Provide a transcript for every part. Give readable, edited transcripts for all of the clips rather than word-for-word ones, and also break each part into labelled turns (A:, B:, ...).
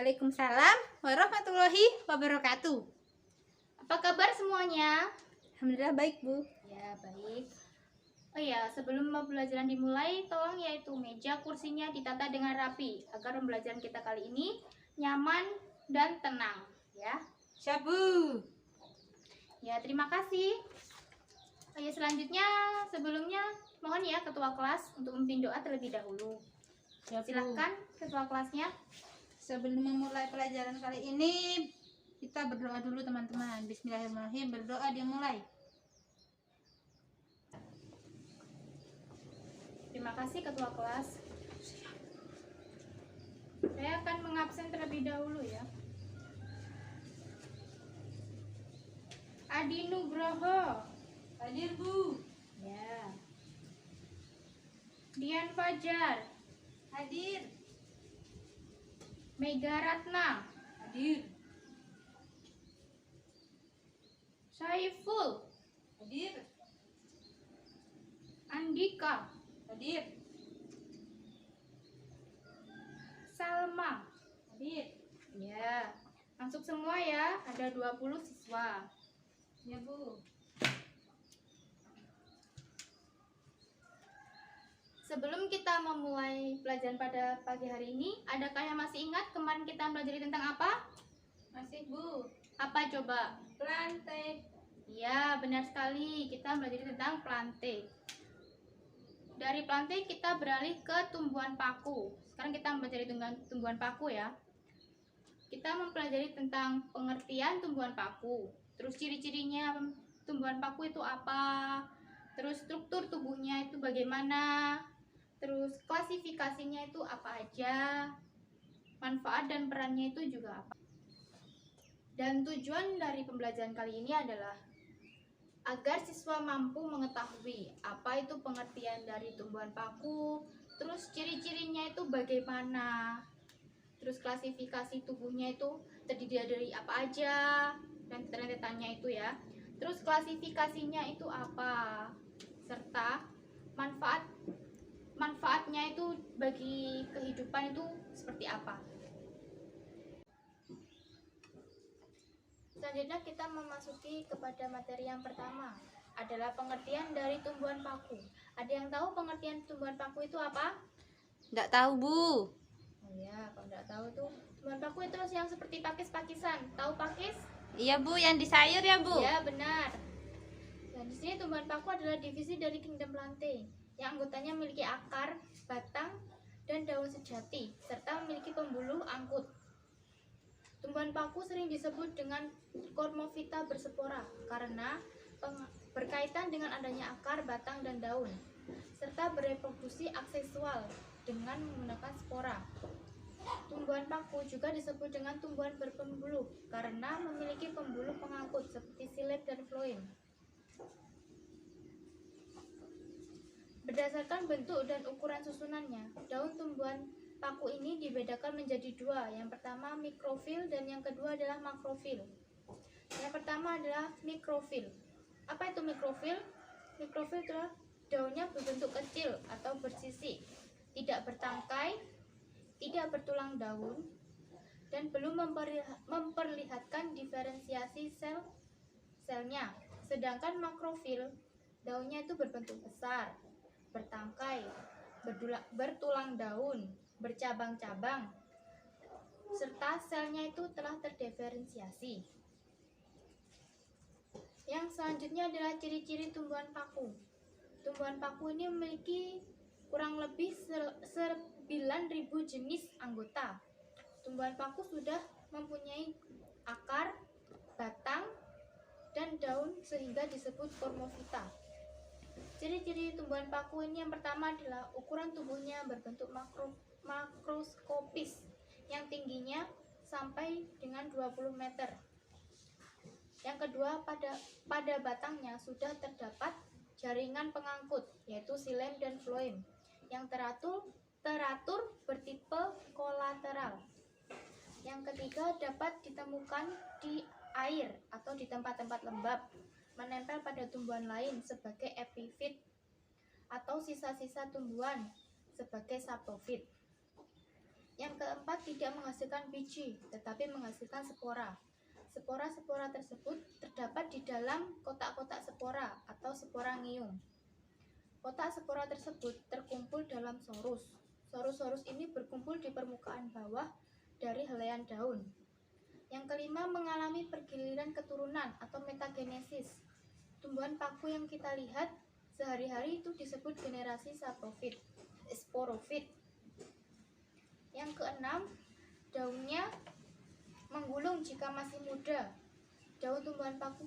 A: Waalaikumsalam warahmatullahi wabarakatuh.
B: Apa kabar semuanya?
A: Alhamdulillah baik, Bu.
B: Ya, baik. Oh ya, sebelum pembelajaran dimulai, tolong yaitu meja kursinya ditata dengan rapi agar pembelajaran kita kali ini nyaman dan tenang, ya.
A: Siap, Bu.
B: Ya, terima kasih. Oh ya, selanjutnya sebelumnya mohon ya ketua kelas untuk memimpin doa terlebih dahulu.
A: Siap, Bu.
B: Silahkan ketua kelasnya.
A: Sebelum memulai pelajaran kali ini, kita berdoa dulu, teman-teman. Bismillahirrahmanirrahim. Berdoa dimulai.
B: Terima kasih ketua kelas. Saya akan mengabsen terlebih dahulu ya. Adi Nugroho.
A: Hadir, Bu.
B: Ya. Dian Fajar.
A: Hadir.
B: Mega Ratna.
A: Hadir.
B: Saiful.
A: Hadir.
B: Andika.
A: Hadir.
B: Salma.
A: Hadir.
B: Ya. Masuk semua ya. Ada 20 siswa.
A: Ya, Bu.
B: Sebelum kita memulai pelajaran pada pagi hari ini, adakah yang masih ingat kemarin kita belajar tentang apa?
A: Masih, Bu.
B: Apa coba?
A: Plantek.
B: Ya, benar sekali. Kita belajar tentang plante. Dari plante kita beralih ke tumbuhan paku. Sekarang kita mempelajari tentang tumbuhan paku ya. Kita mempelajari tentang pengertian tumbuhan paku. Terus ciri-cirinya tumbuhan paku itu apa? Terus struktur tubuhnya itu bagaimana? Terus klasifikasinya itu apa aja? Manfaat dan perannya itu juga apa? Dan tujuan dari pembelajaran kali ini adalah agar siswa mampu mengetahui apa itu pengertian dari tumbuhan paku, terus ciri-cirinya itu bagaimana, terus klasifikasi tubuhnya itu terdiri dari apa aja, dan rentetannya itu ya. Terus klasifikasinya itu apa, serta manfaatnya itu bagi kehidupan itu seperti apa. Selanjutnya kita memasuki kepada materi yang pertama, adalah pengertian dari tumbuhan paku. Ada yang tahu pengertian tumbuhan paku itu apa?
A: Nggak tahu, Bu.
B: Oh ya, kalau nggak tahu tuh, tumbuhan paku itu yang seperti pakis-pakisan. Tahu pakis?
A: Iya, Bu, yang di sayur ya, Bu.
B: Ya, benar. Dan di sini tumbuhan paku adalah divisi dari kingdom plantae, yang anggotanya memiliki akar, batang, dan daun sejati, serta memiliki pembuluh angkut. Tumbuhan paku sering disebut dengan Cormophyta berspora karena berkaitan dengan adanya akar, batang, dan daun, serta bereproduksi aseksual dengan menggunakan spora. Tumbuhan paku juga disebut dengan tumbuhan berpembuluh karena memiliki pembuluh pengangkut seperti xilem dan phloem. Berdasarkan bentuk dan ukuran susunannya, daun tumbuhan paku ini dibedakan menjadi dua. Yang pertama mikrofil dan yang kedua adalah makrofil. Yang pertama adalah mikrofil. Apa itu mikrofil? Mikrofil adalah daunnya berbentuk kecil atau bersisik, tidak bertangkai, tidak bertulang daun, dan belum memperlihatkan diferensiasi selnya. Sedangkan makrofil, daunnya itu berbentuk besar, bertangkai, bertulang daun, bercabang-cabang, serta selnya itu telah terdiferensiasi. Yang selanjutnya adalah ciri-ciri tumbuhan paku. Tumbuhan paku ini memiliki kurang lebih 9.000 jenis anggota. Tumbuhan paku sudah mempunyai akar, batang, dan daun sehingga disebut Cormophyta. Ciri-ciri tumbuhan paku ini yang pertama adalah ukuran tubuhnya berbentuk makroskopis yang tingginya sampai dengan 20 meter. Yang kedua, pada batangnya sudah terdapat jaringan pengangkut yaitu xilem dan phloem yang teratur bertipe kolateral. Yang ketiga, dapat ditemukan di air atau di tempat-tempat lembab, menempel pada tumbuhan lain sebagai epifit atau sisa-sisa tumbuhan sebagai sapofit. Yang keempat, tidak menghasilkan biji, tetapi menghasilkan spora. Spora-spora tersebut terdapat di dalam kotak-kotak spora atau sporangium. Kotak spora tersebut terkumpul dalam sorus. Sorus-sorus ini berkumpul di permukaan bawah dari helaian daun. Yang kelima, mengalami pergiliran keturunan atau metagenesis. Tumbuhan paku yang kita lihat sehari-hari itu disebut generasi saprofit, sporofit. Yang keenam, daunnya menggulung jika masih muda. Daun tumbuhan paku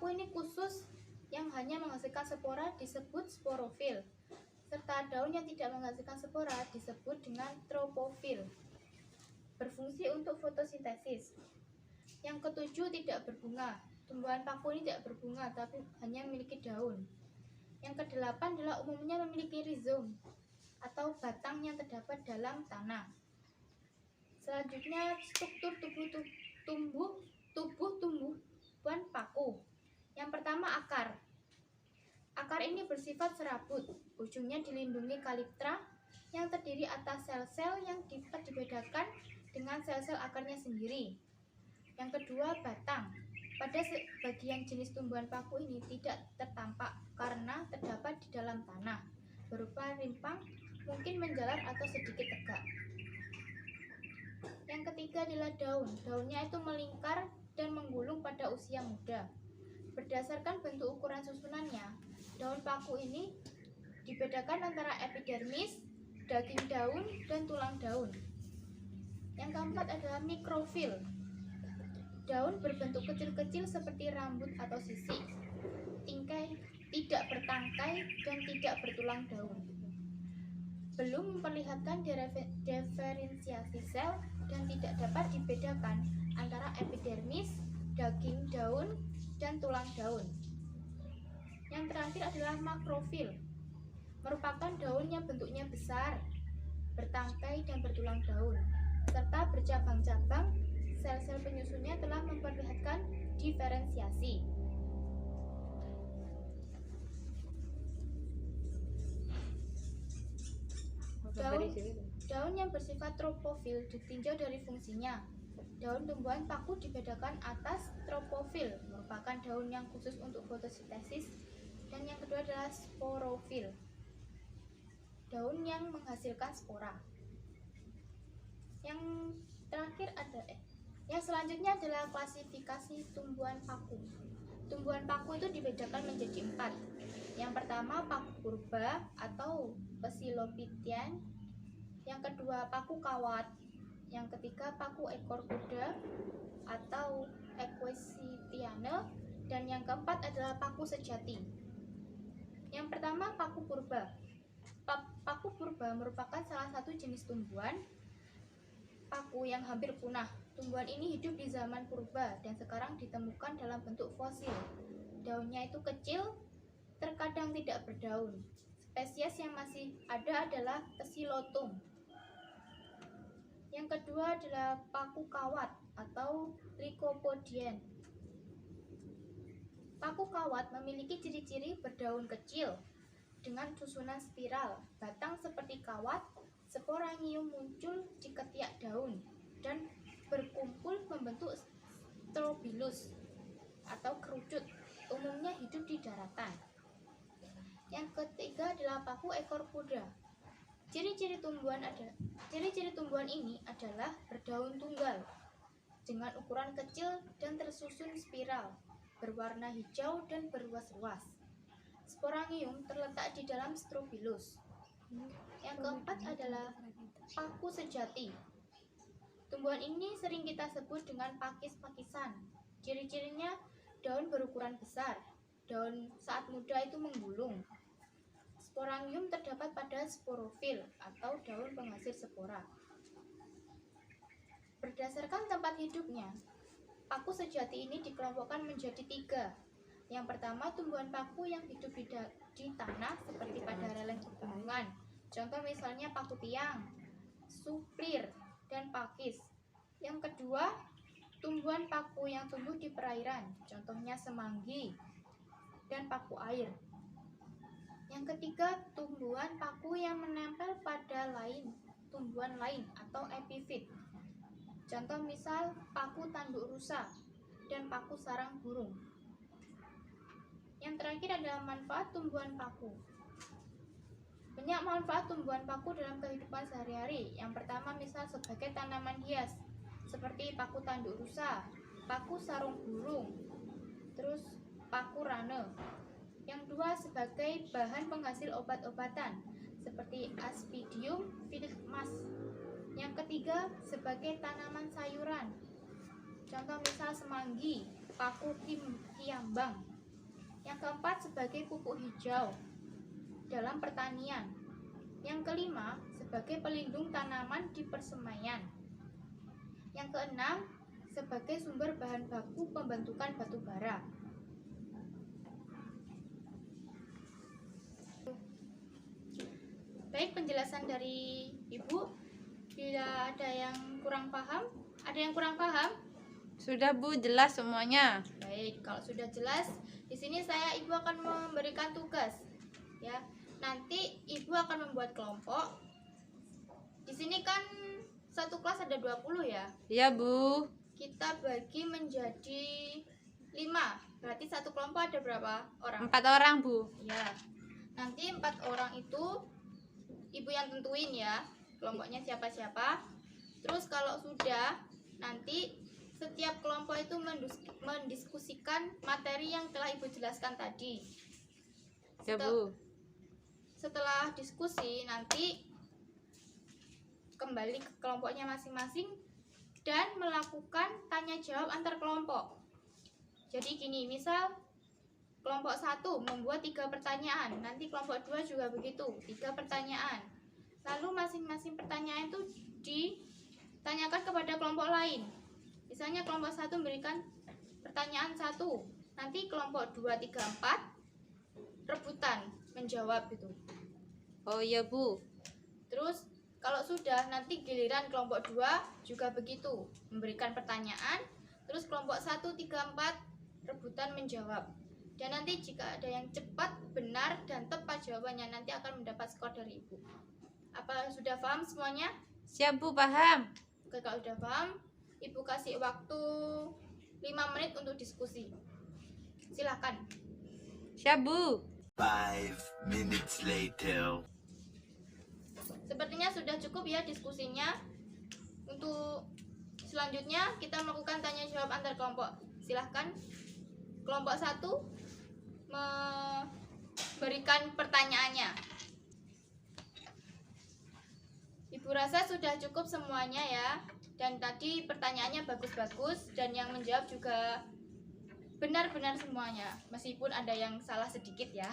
B: ini khusus yang hanya menghasilkan spora disebut sporofil, serta daun yang tidak menghasilkan spora disebut dengan tropofil. Berfungsi untuk fotosintesis. Yang ketujuh, tidak berbunga. Tumbuhan paku ini tidak berbunga, tapi hanya memiliki daun. Yang kedelapan adalah umumnya memiliki rizom atau batang yang terdapat dalam tanah. Selanjutnya, struktur tubuh tumbuhan paku. Yang pertama, akar. Akar ini bersifat serabut, ujungnya dilindungi kaliptra yang terdiri atas sel-sel yang dapat dibedakan dengan sel-sel akarnya sendiri. Yang kedua, batang. Pada sebagian jenis tumbuhan paku ini tidak tertampak karena terdapat di dalam tanah, berupa rimpang, mungkin menjalar atau sedikit tegak. Yang ketiga adalah daun. Daunnya itu melingkar dan menggulung pada usia muda. Berdasarkan bentuk ukuran susunannya, daun paku ini dibedakan antara epidermis, daging daun, dan tulang daun. Yang keempat adalah mikrofil. Daun berbentuk kecil-kecil seperti rambut atau sisik, tingkai, tidak bertangkai, dan tidak bertulang daun. Belum memperlihatkan diferensiasi sel dan tidak dapat dibedakan antara epidermis, daging daun, dan tulang daun. Yang terakhir adalah makrofil, merupakan daun yang bentuknya besar, bertangkai dan bertulang daun, serta bercabang-cabang. Sel-sel penyusunnya telah memperlihatkan diferensiasi. Daun yang bersifat tropofil ditinjau dari fungsinya. Daun tumbuhan paku dibedakan atas tropofil, merupakan daun yang khusus untuk fotosintesis, dan yang kedua adalah sporofil, daun yang menghasilkan spora. Yang selanjutnya adalah klasifikasi tumbuhan paku. Tumbuhan paku itu dibedakan menjadi 4. Yang pertama, paku purba atau Psilopithecian. Yang kedua, paku kawat. Yang ketiga, paku ekor kuda atau Equisitiane. Dan yang keempat adalah paku sejati. Yang pertama, paku purba. Paku purba merupakan salah satu jenis tumbuhan paku yang hampir punah. Tumbuhan ini hidup di zaman purba dan sekarang ditemukan dalam bentuk fosil. Daunnya itu kecil, terkadang tidak berdaun. Spesies yang masih ada adalah Psilotum. Yang kedua adalah paku kawat atau Lycopodium. Paku kawat memiliki ciri-ciri berdaun kecil dengan susunan spiral, batang seperti kawat, sporangium muncul di ketiak daun dan berkumpul membentuk strobilus atau kerucut, umumnya hidup di daratan. Yang ketiga adalah paku ekor kuda. Ciri-ciri tumbuhan ini adalah berdaun tunggal dengan ukuran kecil dan tersusun spiral, berwarna hijau dan berluas-luas. Sporangium terletak di dalam strobilus. Yang keempat adalah paku sejati. Tumbuhan ini sering kita sebut dengan pakis-pakisan. Ciri-cirinya daun berukuran besar, daun saat muda itu menggulung. Sporangium terdapat pada sporofil atau daun penghasil spora. Berdasarkan tempat hidupnya, paku sejati ini dikelompokkan menjadi 3. Yang pertama, tumbuhan paku yang hidup di tanah seperti pada lereng pegunungan. Contoh misalnya paku tiang, suplir, dan pakis. Yang kedua, tumbuhan paku yang tumbuh di perairan, contohnya semanggi dan paku air. Yang ketiga, tumbuhan paku yang menempel pada lain tumbuhan lain atau epifit. Contoh misal paku tanduk rusa dan paku sarang burung. Yang terakhir adalah manfaat tumbuhan paku. Banyak manfaat tumbuhan paku dalam kehidupan sehari-hari. Yang pertama misal sebagai tanaman hias seperti paku tanduk rusa, paku sarung burung, terus paku rane. Yang kedua sebagai bahan penghasil obat-obatan seperti Aspidium phylloxera. Yang ketiga sebagai tanaman sayuran. Contoh misal semanggi, paku kiambang. Yang keempat sebagai pupuk hijau dalam pertanian. Yang kelima sebagai pelindung tanaman di persemaian. Yang keenam sebagai sumber bahan baku pembentukan batu bara. Baik, penjelasan dari Ibu. Bila ada yang kurang paham,
A: Sudah Bu, jelas semuanya.
B: Baik, kalau sudah jelas, di sini Ibu akan memberikan tugas, ya. Nanti Ibu akan membuat kelompok. Di sini kan satu kelas ada 20 ya.
A: Iya Bu.
B: Kita bagi menjadi 5. Berarti satu kelompok ada berapa orang?
A: 4 orang Bu.
B: Ya. Nanti 4 orang itu Ibu yang tentuin ya, kelompoknya siapa-siapa. Terus kalau sudah, nanti setiap kelompok itu mendiskusikan materi yang telah Ibu jelaskan tadi.
A: Ya Bu.
B: Setelah diskusi, nanti kembali ke kelompoknya masing-masing dan melakukan tanya jawab antar kelompok. Jadi gini, misal kelompok 1 membuat 3 pertanyaan, nanti kelompok 2 juga begitu, 3 pertanyaan. Lalu masing-masing pertanyaan itu ditanyakan kepada kelompok lain. Misalnya kelompok 1 memberikan pertanyaan 1, nanti kelompok 2, 3, 4 rebutan menjawab gitu.
A: Oh iya Bu.
B: Terus kalau sudah, nanti giliran kelompok 2 juga begitu, memberikan pertanyaan, terus kelompok 1, 3, 4 rebutan menjawab. Dan nanti jika ada yang cepat, benar, dan tepat jawabannya, nanti akan mendapat skor dari Ibu. Apa sudah paham semuanya?
A: Siap Bu, paham.
B: Oke, kalau sudah paham, Ibu kasih waktu 5 menit untuk diskusi. Silakan.
A: Siap Bu.
C: 5 minutes later.
B: Sepertinya sudah cukup ya diskusinya. Untuk selanjutnya kita melakukan tanya jawab antar kelompok. Silahkan kelompok 1 memberikan pertanyaannya. Ibu rasa sudah cukup semuanya ya. Dan tadi pertanyaannya bagus-bagus dan yang menjawab juga benar-benar semuanya, meskipun ada yang salah sedikit ya.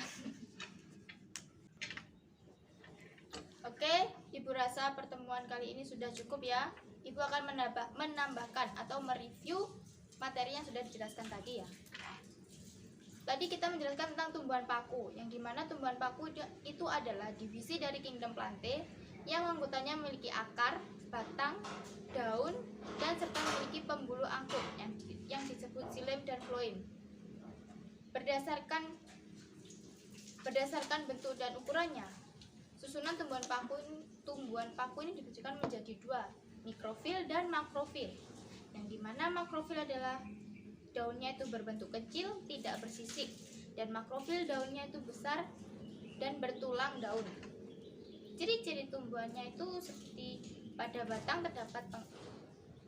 B: Oke, Ibu rasa pertemuan kali ini sudah cukup ya. Ibu akan menambahkan atau mereview materi yang sudah dijelaskan tadi ya. Tadi kita menjelaskan tentang tumbuhan paku, yang dimana tumbuhan paku itu adalah divisi dari kingdom Plantae yang anggotanya memiliki akar, batang, daun, dan serta memiliki pembuluh angkut yang disebut xilem dan phloem. Berdasarkan bentuk dan ukurannya, susunan tumbuhan paku ini dibagi menjadi 2, mikrofil dan makrofil. Yang dimana makrofil adalah daunnya itu berbentuk kecil, tidak bersisik, dan makrofil daunnya itu besar dan bertulang daun. Ciri-ciri tumbuhannya itu seperti pada batang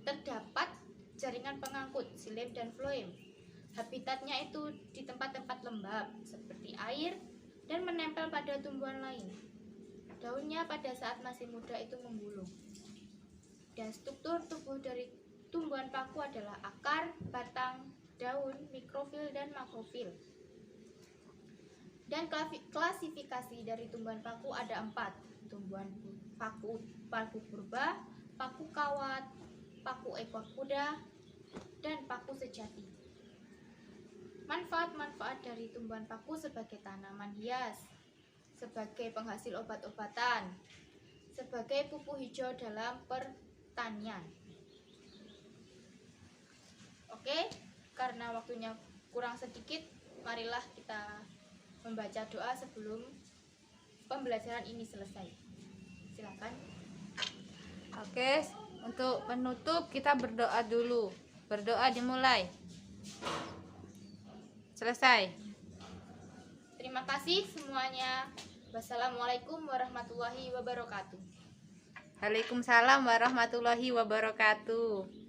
B: terdapat jaringan pengangkut xilem dan phloem. Habitatnya itu di tempat-tempat lembab seperti air dan menempel pada tumbuhan lain. Daunnya pada saat masih muda itu membulung. Dan struktur tubuh dari tumbuhan paku adalah akar, batang, daun, mikrofil, dan makrofil. Dan klasifikasi dari tumbuhan paku ada 4. Tumbuhan paku purba, paku kawat, paku ekor kuda, dan paku sejati. Manfaat-manfaat dari tumbuhan paku sebagai tanaman hias, sebagai penghasil obat-obatan, sebagai pupuk hijau dalam pertanian. Oke, karena waktunya kurang sedikit, marilah kita membaca doa sebelum pembelajaran ini selesai. Silakan.
A: Oke, untuk penutup kita berdoa dulu. Berdoa dimulai. Selesai.
B: Terima kasih semuanya. Wassalamualaikum warahmatullahi wabarakatuh.
A: Waalaikumsalam warahmatullahi wabarakatuh.